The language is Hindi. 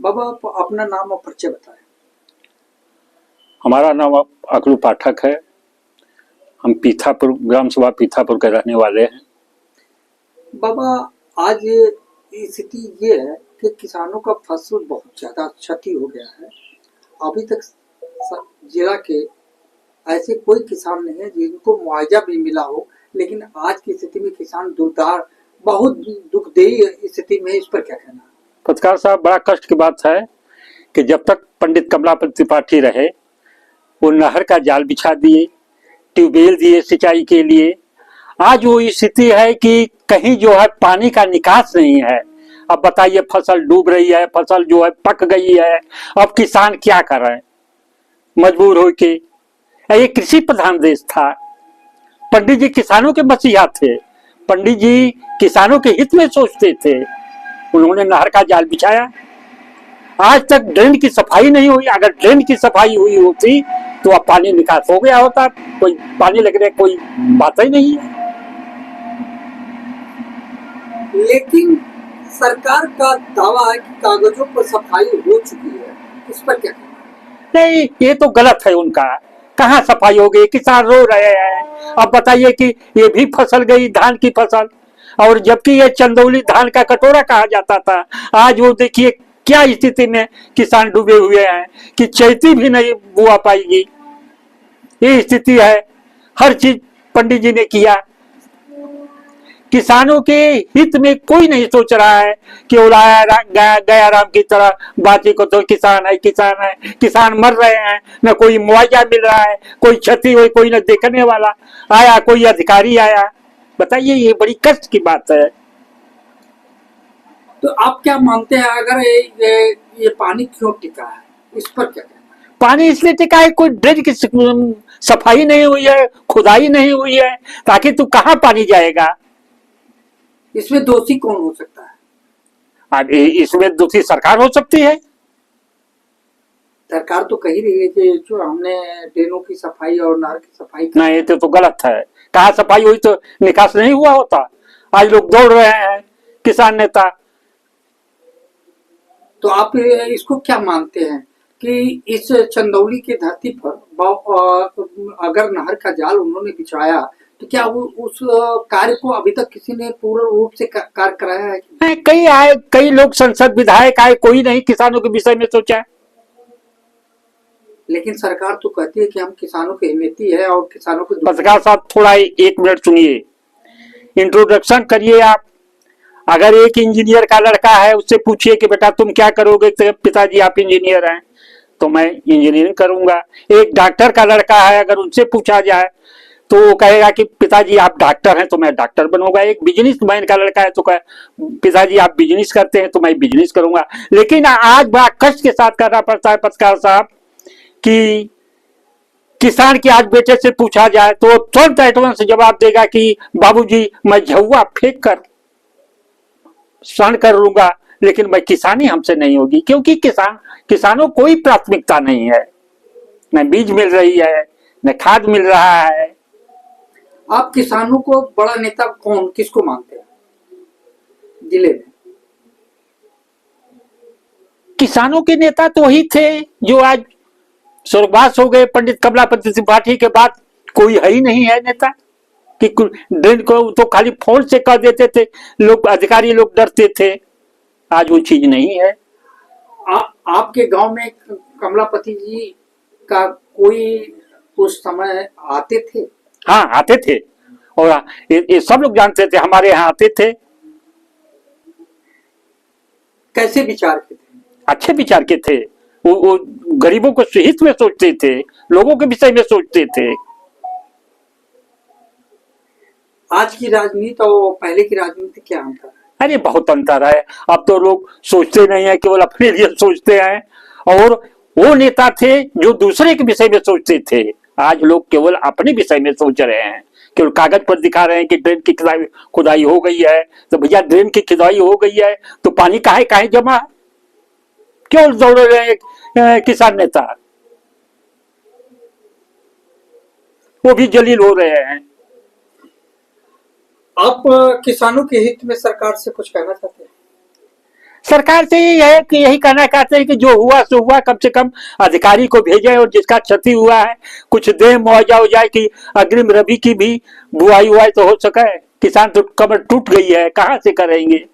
बाबा, आप अपना नाम और परिचय बताएं। हमारा नाम अकलू पाठक है। हम पीथापुर, ग्राम सभा पीथापुर के रहने वाले हैं। बाबा, आज स्थिति ये है कि किसानों का फसल बहुत ज्यादा क्षति हो गया है। अभी तक जिला के ऐसे कोई किसान नहीं है जिनको मुआवजा भी मिला हो, लेकिन आज की स्थिति में किसान दुर्दार, बहुत दुखदेही स्थिति में। इस पर क्या कहना है? पत्रकार साहब, बड़ा कष्ट की बात है कि जब तक पंडित कमलापति त्रिपाठी रहे वो नहर का जाल बिछा दिए, ट्यूबवेल दिए सिंचाई के लिए। आज वो स्थिति है कि कहीं जो है पानी का निकास नहीं है। अब बताइए, फसल डूब रही है, फसल जो है पक गई है। अब किसान क्या कर रहे हैं? मजबूर हो के। ये कृषि प्रधान देश था। पंडित जी किसानों के मसीहा थे। पंडित जी किसानों के हित में सोचते थे। उन्होंने नहर का जाल बिछाया। आज तक ड्रेन की सफाई नहीं हुई। अगर ड्रेन की सफाई हुई होती तो अब पानी निकास हो गया होता। कोई पानी लगने कोई बात ही नहीं है। लेकिन सरकार का दावा है कि कागजों पर सफाई हो चुकी है। इस पर क्या कहना है? नहीं, ये तो गलत है उनका। कहाँ सफाई हो गई? किसान रो रहे हैं। अब बताइए कि ये भी फसल गई, धान की फसल। और जबकि ये चंदौली धान का कटोरा कहा जाता था, आज वो देखिए क्या स्थिति में किसान डूबे हुए हैं कि चैती भी नहीं बुआ पाएगी। ये स्थिति है। हर चीज पंडित जी ने किया। किसानों के हित में कोई नहीं सोच रहा है कि गया राम की तरह बाकी को तो किसान है, किसान है। किसान मर रहे हैं, न कोई मुआवजा मिल रहा है, कोई क्षति हुई कोई न देखने वाला आया, कोई अधिकारी आया। बताइए, ये बड़ी कष्ट की बात है। तो आप क्या मानते हैं, अगर ये पानी क्यों टिका है? इस पर क्या कहना है? पानी इसलिए टिका है, कोई ड्रेन की सफाई नहीं हुई है, खुदाई नहीं हुई है, ताकि तू कहाँ पानी जाएगा। इसमें दोषी कौन हो सकता है? अब इसमें दोषी सरकार हो सकती है। सरकार तो कही रही है कि जो हमने ड्रेनों की सफाई और नहर की सफाई नहीं, तो गलत है। कहाँ सफाई हुई तो निकास नहीं हुआ होता। आज लोग दौड़ रहे हैं किसान नेता। तो आप इसको क्या मानते हैं कि इस चंदौली की धरती पर अगर नहर का जाल उन्होंने बिछाया तो क्या वो उस कार्य को अभी तक किसी ने पूर्ण रूप से कार्य कराया है? कई आए, कई लोग संसद विधायक आए, कोई नहीं किसानों के विषय में सोचा। लेकिन सरकार तो कहती है कि हम किसानों के हिमैती है और किसानों को। पत्रकार साहब, थोड़ा 1 मिनट सुनिए, इंट्रोडक्शन करिए आप। अगर एक इंजीनियर का लड़का है, उससे पूछिए कि बेटा तुम क्या करोगे, तो पिताजी आप इंजीनियर हैं तो मैं इंजीनियरिंग करूंगा। एक डॉक्टर का लड़का है, अगर उनसे पूछा जाए तो वो कहेगा कि पिताजी आप डॉक्टर हैं तो मैं डॉक्टर बनूंगा। एक बिजनेसमैन का लड़का है तो कहे पिताजी आप बिजनेस करते हैं तो मैं बिजनेस करूंगा। लेकिन आज बड़ा कष्ट के साथ करना पड़ता है पत्रकार साहब कि किसान के आज बेटे से पूछा जाए तो तुरंत एडवांस जवाब देगा कि बाबूजी मैं झुआ फेंक कर सहन कर लूंगा, लेकिन मैं किसानी हमसे नहीं होगी। क्योंकि किसानों कोई प्राथमिकता नहीं है। न बीज मिल रही है, न खाद मिल रहा है। आप किसानों को बड़ा नेता किसको मानते हैं जिले में? किसानों के नेता तो वही थे जो आज स्वर्गवास हो गए। पंडित कमलापति त्रिपाठी के बाद कोई है ही नहीं है नेता कि ड्रेन को तो खाली फोन से कह देते थे लोग, अधिकारी लोग डरते थे। आज वो चीज नहीं है। आपके गांव में कमलापति जी का कोई उस समय आते थे? हाँ, आते थे और ये सब लोग जानते थे, हमारे यहाँ आते थे। कैसे विचार के थे? अच्छे विचार के थे। वो गरीबों को हित में सोचते थे, लोगों के विषय में सोचते थे। आज की राजनीति और पहले की राजनीति क्या अंतर है? अरे बहुत अंतर है। अब तो लोग सोचते नहीं है, केवल अपने लिए सोचते हैं। और वो नेता थे जो दूसरे के विषय में सोचते थे। आज लोग केवल अपने विषय में सोच रहे हैं, केवल कागज पर दिखा रहे हैं कि ड्रेन की खुदाई हो गई है। तो भैया ड्रेन की खुदाई हो गई है तो पानी काहे जमा? क्यों दौड़ रहे हैं किसान नेता? वो भी जलील हो रहे हैं। आप किसानों के हित में सरकार से कुछ कहना चाहते हैं? सरकार से यही कहना चाहते हैं कि जो हुआ सो हुआ, कम से कम अधिकारी को भेजें और जिसका क्षति हुआ है कुछ दे, मुआवजा हो जाए कि अग्रिम रबी की भी बुआई हुआ तो हो सके। किसान तो कमर टूट गई है, कहाँ से करेंगे।